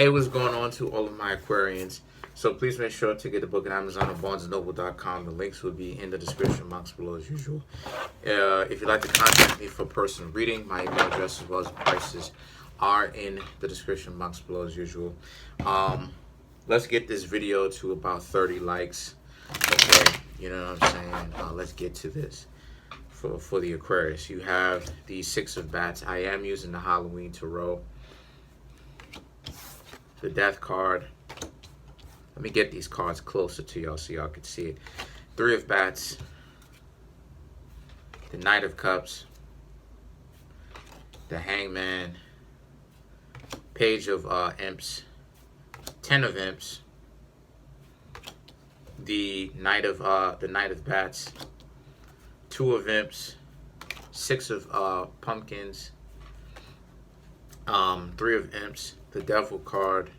Hey, what's going on to all of my Aquarians? So please make sure to get the book at Amazon or BarnesandNoble.com. The links will be in the description box below as usual. If you'd like to contact me for personal reading, my email address as well as the prices are in the description box below as usual. Let's get this video to about 30 likes. Okay, you know what I'm saying? Let's get to this. For the Aquarius, you have the Six of Bats. I am using the Halloween Tarot. The Death card. Let me get these cards closer to y'all so y'all can see it. Three of Bats. The Knight of Cups. The Hangman. Page of Imps. Ten of Imps. The Knight of Bats. Two of Imps. Six of Pumpkins. Three of Imps. The Devil card,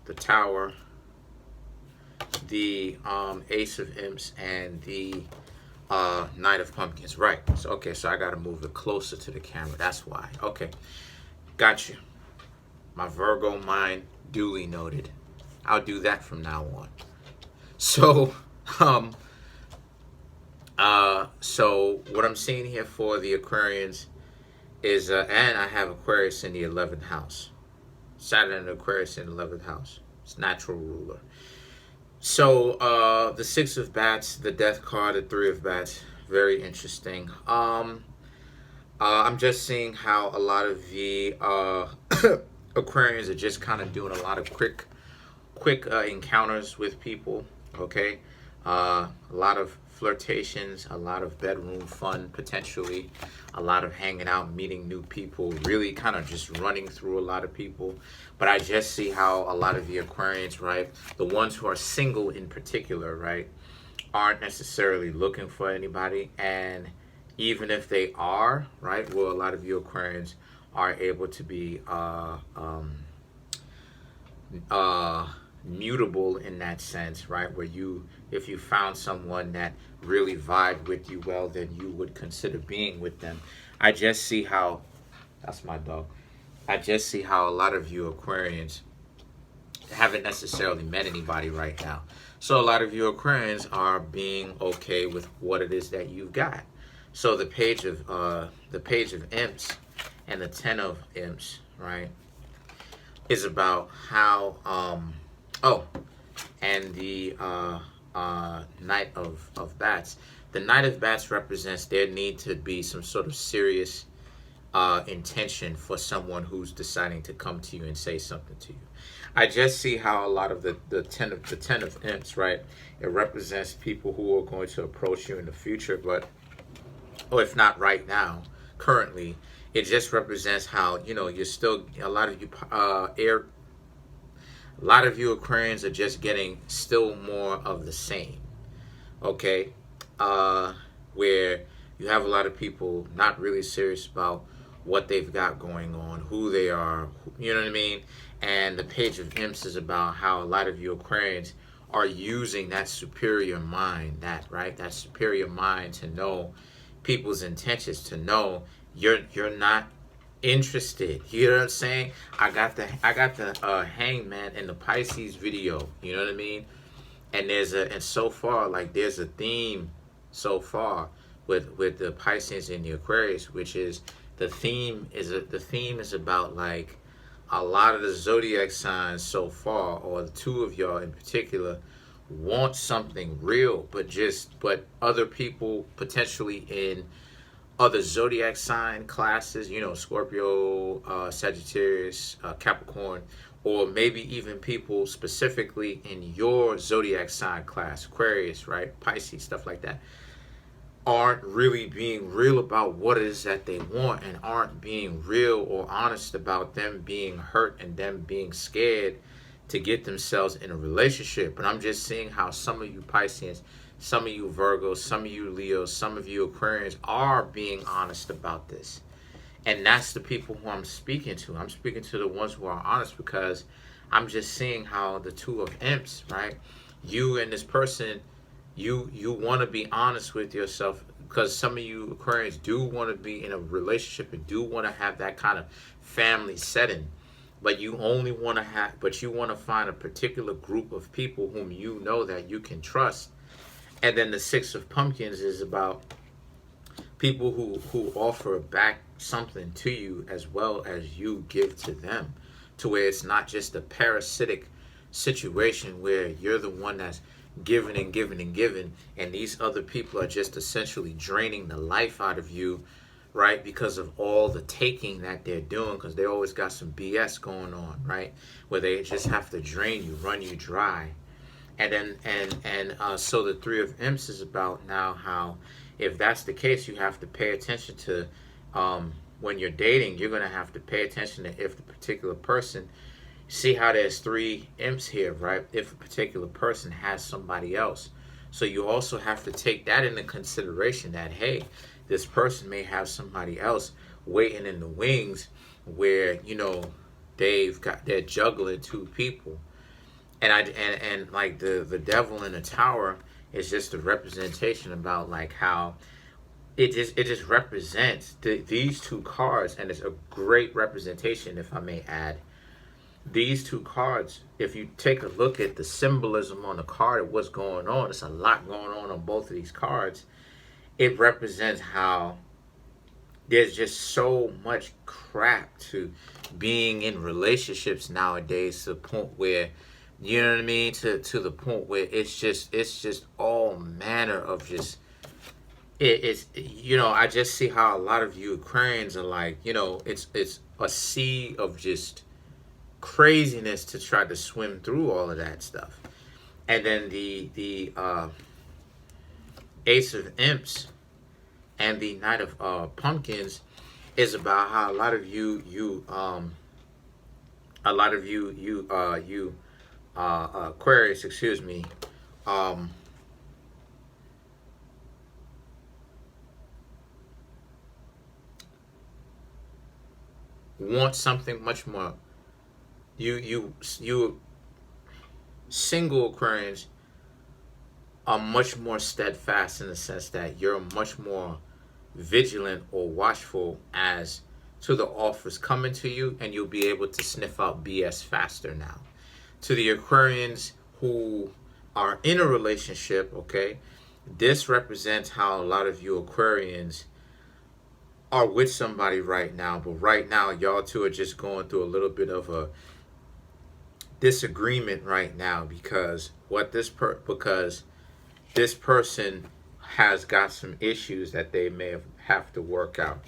the Tower, the Ace of Imps, and the Knight of Pumpkins. Right. So okay, so I gotta move it closer to the camera. That's why. Okay. Got you. My Virgo mind duly noted. I'll do that from now on. So so what I'm seeing here for the Aquarians is and I have Aquarius in the 11th house. Saturn and Aquarius in the 11th house. It's natural ruler. So the Six of Bats, the Death card, the Three of Bats, very interesting. I'm just seeing how a lot of the Aquarians are just kind of doing a lot of quick encounters with people. Okay, a lot of flirtations, a lot of bedroom fun, potentially a lot of hanging out, meeting new people, really kind of just running through a lot of people. But I just see how a lot of the Aquarians, right, the ones who are single in particular, right, aren't necessarily looking for anybody. And even if they are, right, well, a lot of you Aquarians are able to be mutable in that sense, right, where if you found someone that really vibed with you well, then you would consider being with them. I just see how, that's my dog, I just see how a lot of you Aquarians haven't necessarily met anybody right now. So a lot of you Aquarians are being okay with what it is that you've got. So the page of Imps and the Ten of Imps, right, is about how and the Knight of Bats. The Knight of Bats represents there need to be some sort of serious intention for someone who's deciding to come to you and say something to you. I just see how a lot of the ten of Imps, right, it represents people who are going to approach you in the future, but or if not right now, currently, it just represents how, you know, you're still, a lot of you Aquarians are just getting still more of the same. Okay, where you have a lot of people not really serious about what they've got going on, who they are, you know what I mean? And the Page of Imps is about how a lot of you Aquarians are using that superior mind, that superior mind to know people's intentions, to know you're not interested. You know what I'm saying? I got the Hangman in the Pisces video. You know what I mean? And and so far, like, there's a theme so far with the Pisces and the Aquarius, which is the theme is about, like, a lot of the zodiac signs so far, or the two of y'all in particular, want something real, but other people potentially in other zodiac sign classes, you know, Scorpio, Sagittarius, Capricorn, or maybe even people specifically in your zodiac sign class, Aquarius, right, Pisces, stuff like that, aren't really being real about what it is that they want, and aren't being real or honest about them being hurt and them being scared to get themselves in a relationship. But I'm just seeing how some of you Pisceans, some of you Virgos, some of you Leos, some of you Aquarians are being honest about this. And that's the people who I'm speaking to. I'm speaking to the ones who are honest, because I'm just seeing how the Two of Imps, right? You and this person, you want to be honest with yourself, because some of you Aquarians do want to be in a relationship and do want to have that kind of family setting. but you only want to but you want to find a particular group of people whom you know that you can trust. And then the Six of Pumpkins is about people who offer back something to you as well as you give to them, to where it's not just a parasitic situation where you're the one that's giving and giving and giving, and these other people are just essentially draining the life out of you, right? Because of all the taking that they're doing, because they always got some BS going on, right? Where they just have to drain you, run you dry. And then so the Three of Imps is about now how, if that's the case, you have to pay attention to, when you're dating, you're going to have to pay attention to if the particular person, see how there's three imps here, right? If a particular person has somebody else. So you also have to take that into consideration, that, hey, this person may have somebody else waiting in the wings where, you know, they're juggling two people. And like the devil in the tower is just a representation about like how it just represents these two cards, and it's a great representation, if I may add. These two cards, if you take a look at the symbolism on the card of what's going on, it's a lot going on both of these cards. It represents how there's just so much crap to being in relationships nowadays, to the point where, you know what I mean, to the point where it's just all manner of just it's, you know, I just see how a lot of you Aquarians are like, you know, it's a sea of just craziness to try to swim through all of that stuff. And then the Ace of Imps and the Knight of Pumpkins is about how a lot of you Aquarius, excuse me, want something much more. You single Aquarians are much more steadfast in the sense that you're much more vigilant or watchful as to the offers coming to you, and you'll be able to sniff out BS faster now. To the Aquarians who are in a relationship, okay, this represents how a lot of you Aquarians are with somebody right now, but right now y'all two are just going through a little bit of a disagreement right now, because because this person has got some issues that they may have to work out,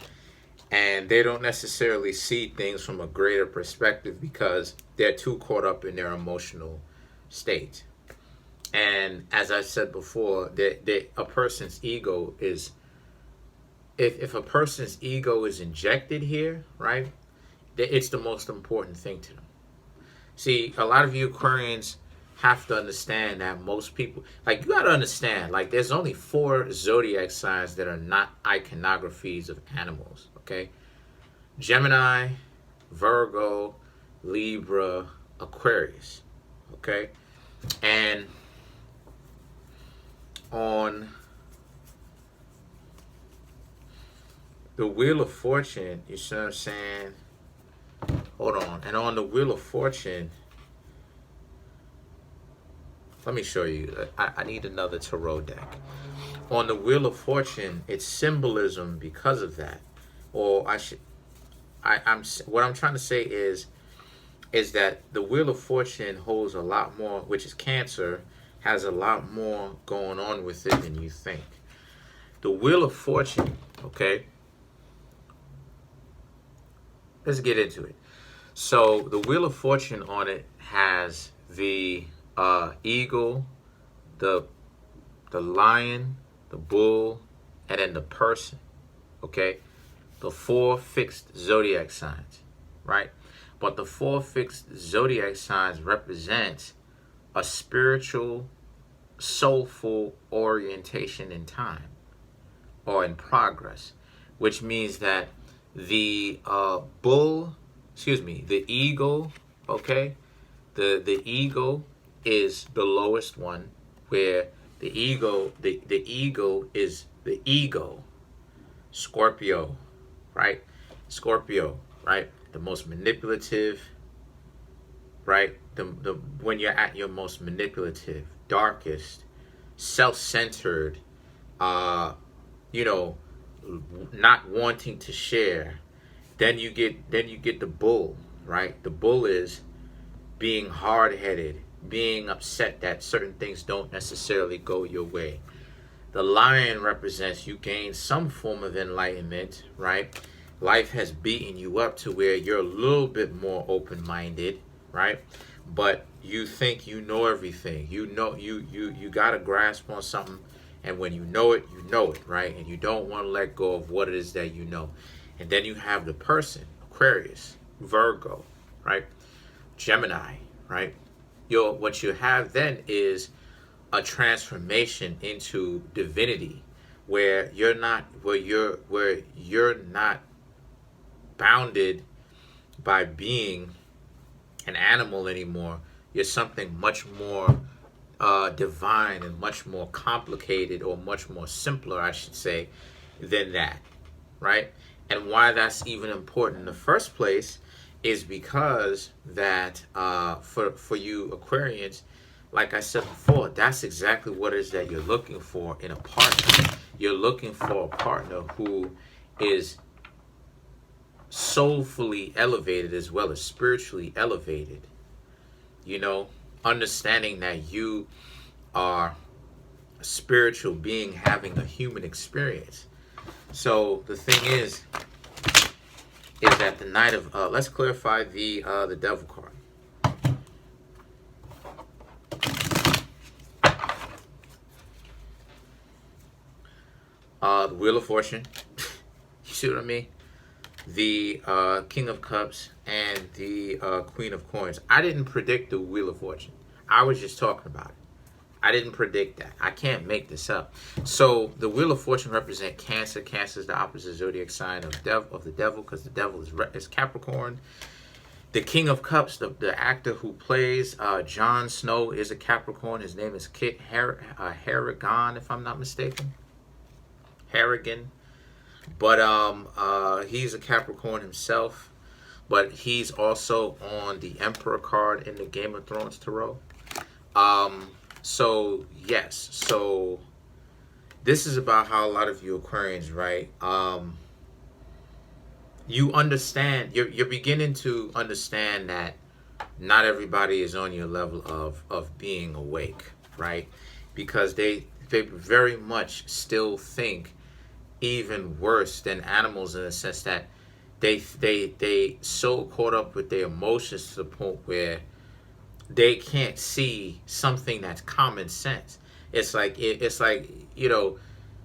and they don't necessarily see things from a greater perspective because they're too caught up in their emotional state. And as I said before, a person's ego is, if a person's ego is injected here, right, it's the most important thing to them. See, a lot of you Aquarians have to understand that most people, like, you got to understand, like, there's only 4 zodiac signs that are not iconographies of animals, okay? Gemini, Virgo, Libra, Aquarius, okay? And on the Wheel of Fortune, you see what I'm saying? Hold on. And on the Wheel of Fortune, let me show you. I need another tarot deck. On the Wheel of Fortune, it's symbolism because of that. Or what I'm trying to say is that the Wheel of Fortune holds a lot more, which is Cancer, has a lot more going on with it than you think. The Wheel of Fortune, okay? Let's get into it. So the Wheel of Fortune on it has the eagle, the lion, the bull, and then the person, okay? The 4 fixed zodiac signs, right? But the 4 fixed zodiac signs represent a spiritual, soulful orientation in time or in progress, which means that the the ego, okay, the ego is the lowest one, where the ego is the ego, Scorpio, right? Scorpio, right? The most manipulative, right? When you're at your most manipulative, darkest, self-centered, uh, you know, not wanting to share, then you get the bull, right? The bull is being hard-headed, being upset that certain things don't necessarily go your way. The lion represents you gain some form of enlightenment, right? Life has beaten you up to where you're a little bit more open-minded, right? But you think you know everything. You know you got a grasp on something, and when you know it, right? And you don't want to let go of what it is that you know. And then you have the person, Aquarius, Virgo, right? Gemini, right? What you have then is a transformation into divinity, where you're not bounded by being an animal anymore. You're something much more divine and much more complicated, or much more simpler, I should say, than that, right? And why that's even important in the first place is because that for you Aquarians, like I said before, that's exactly what it is that you're looking for in a partner. You're looking for a partner who is soulfully elevated as well as spiritually elevated. You know, understanding that you are a spiritual being having a human experience. So the thing is that the Knight of let's clarify the Devil card. The Wheel of Fortune. You see what I mean? The King of Cups and the Queen of Coins. I didn't predict the Wheel of Fortune. I was just talking about it. I didn't predict that. I can't make this up. So the Wheel of Fortune represents Cancer. Cancer is the opposite zodiac sign of the devil, because the devil is Capricorn. The King of Cups, the actor who plays Jon Snow, is a Capricorn. His name is Kit Harington, if I'm not mistaken. Harrigan. But he's a Capricorn himself. But he's also on the Emperor card in the Game of Thrones Tarot. So yes, so this is about how a lot of you Aquarians, right? You understand, you're beginning to understand that not everybody is on your level of being awake, right? Because they very much still think even worse than animals, in the sense that they so caught up with their emotions to the point where they can't see something that's common sense. It's like you know,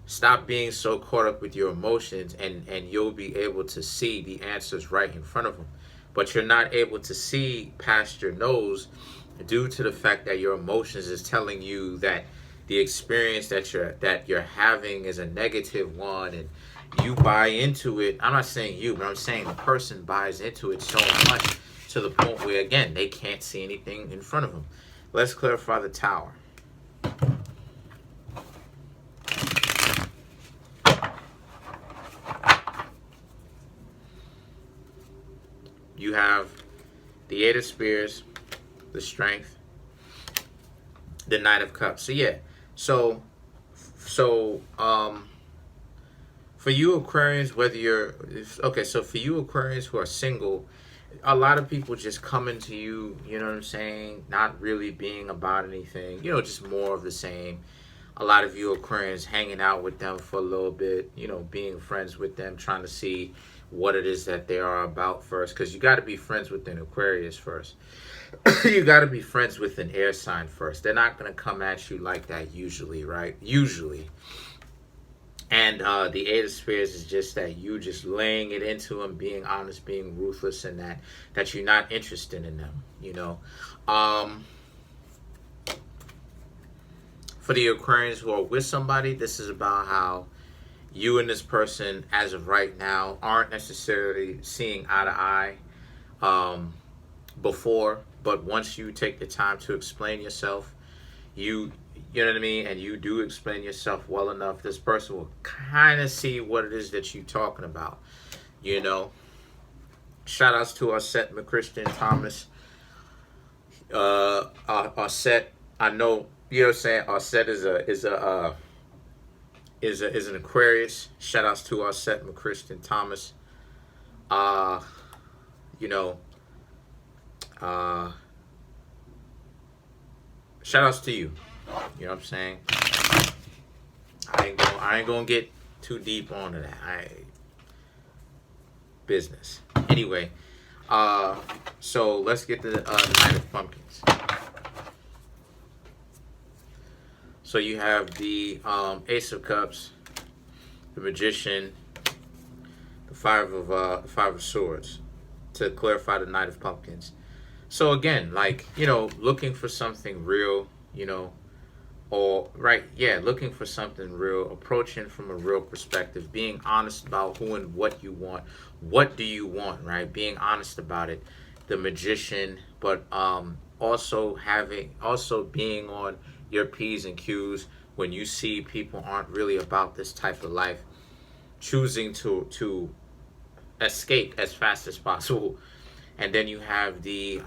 stop being so caught up with your emotions, and you'll be able to see the answers right in front of them. But you're not able to see past your nose due to the fact that your emotions is telling you that the experience that you're having is a negative one, and you buy into it. I'm not saying you, but I'm saying the person buys into it so much to the point where, again, they can't see anything in front of them. Let's clarify the Tower. You have the Eight of Spears, the Strength, the Knight of Cups. So yeah, so for you Aquarians, whether so for you Aquarians who are single, a lot of people just coming to you, you know what I'm saying, not really being about anything, you know, just more of the same. A lot of you Aquarians hanging out with them for a little bit, you know, being friends with them, trying to see what it is that they are about first, because you got to be friends with an Aquarius first. You got to be friends with an air sign first. They're not going to come at you like that usually, right? Usually. And the Eight of Spears is just that you just laying it into them, being honest, being ruthless, and that you're not interested in them, you know. For the Aquarians who are with somebody, this is about how you and this person, as of right now, aren't necessarily seeing eye to eye before, but once you take the time to explain yourself, you know what I mean, and you do explain yourself well enough, this person will kind of see what it is that you're talking about, you know. Shout outs to our set, McChristian Thomas. Our set, I know, you know what I'm saying. Our set is an Aquarius. Shout outs to our set, McChristian Thomas. Uh, you know, uh, shout outs to you. You know what I'm saying. I ain't gonna get too deep onto that. Business. Anyway, so let's get to the Knight of Pumpkins. So you have the Ace of Cups, the Magician, the Five of Swords, to clarify the Knight of Pumpkins. So again, like, you know, looking for something real, you know, or looking for something real, approaching from a real perspective, being honest about who and what you want. What do you want, right? Being honest about it. The Magician, but also being on your P's and Q's when you see people aren't really about this type of life, choosing to escape as fast as possible. And then you have the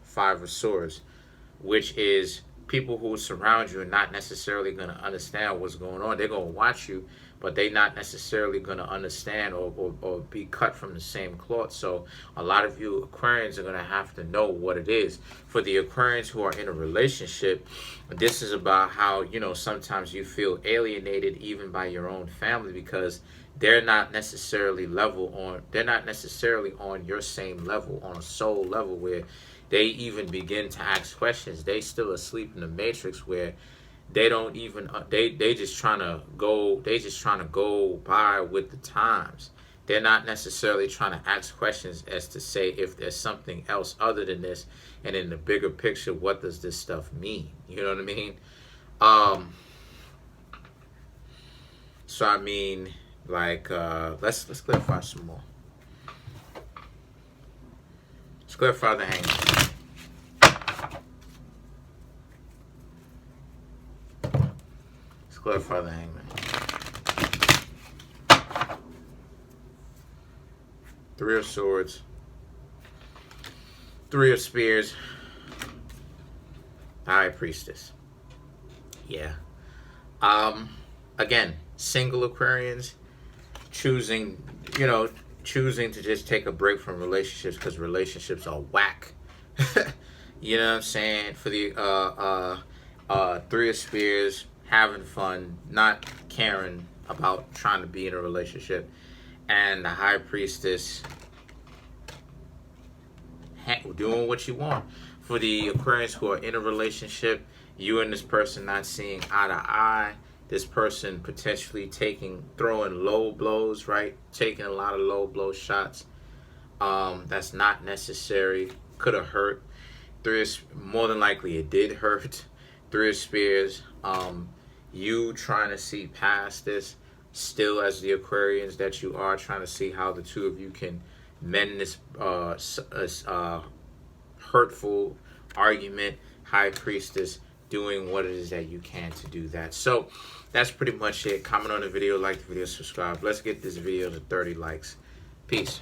Five of Swords, which is people who surround you are not necessarily going to understand what's going on. They're going to watch you, but they're not necessarily going to understand or be cut from the same cloth. So a lot of you Aquarians are going to have to know what it is. For the Aquarians who are in a relationship, this is about how, you know, sometimes you feel alienated even by your own family because they're not necessarily on your same level, on a soul level, where they even begin to ask questions. They still asleep in the matrix where they don't even they just trying to go by with the times. They're not necessarily trying to ask questions as to say if there's something else other than this, and in the bigger picture, what does this stuff mean? You know what I mean? So I mean, like, let's clarify some more. Let's clarify the Hangman. Let's clarify the Hangman. Three of Swords. Three of Spears. High Priestess. Yeah. Again, single Aquarians choosing to just take a break from relationships because relationships are whack. You know what I'm saying? For the Three of Spears, having fun, not caring about trying to be in a relationship, and the High Priestess doing what you want. For the Aquarians who are in a relationship, you and this person not seeing eye to eye. This person potentially throwing low blows, right? Taking a lot of low blow shots. That's not necessary. Could have hurt. More than likely it did hurt. Three of Spears. You trying to see past this, still as the Aquarians that you are, trying to see how the two of you can mend this hurtful argument. High Priestess doing what it is that you can to do that. So that's pretty much it. Comment on the video, like the video, subscribe. Let's get this video to 30 likes. Peace.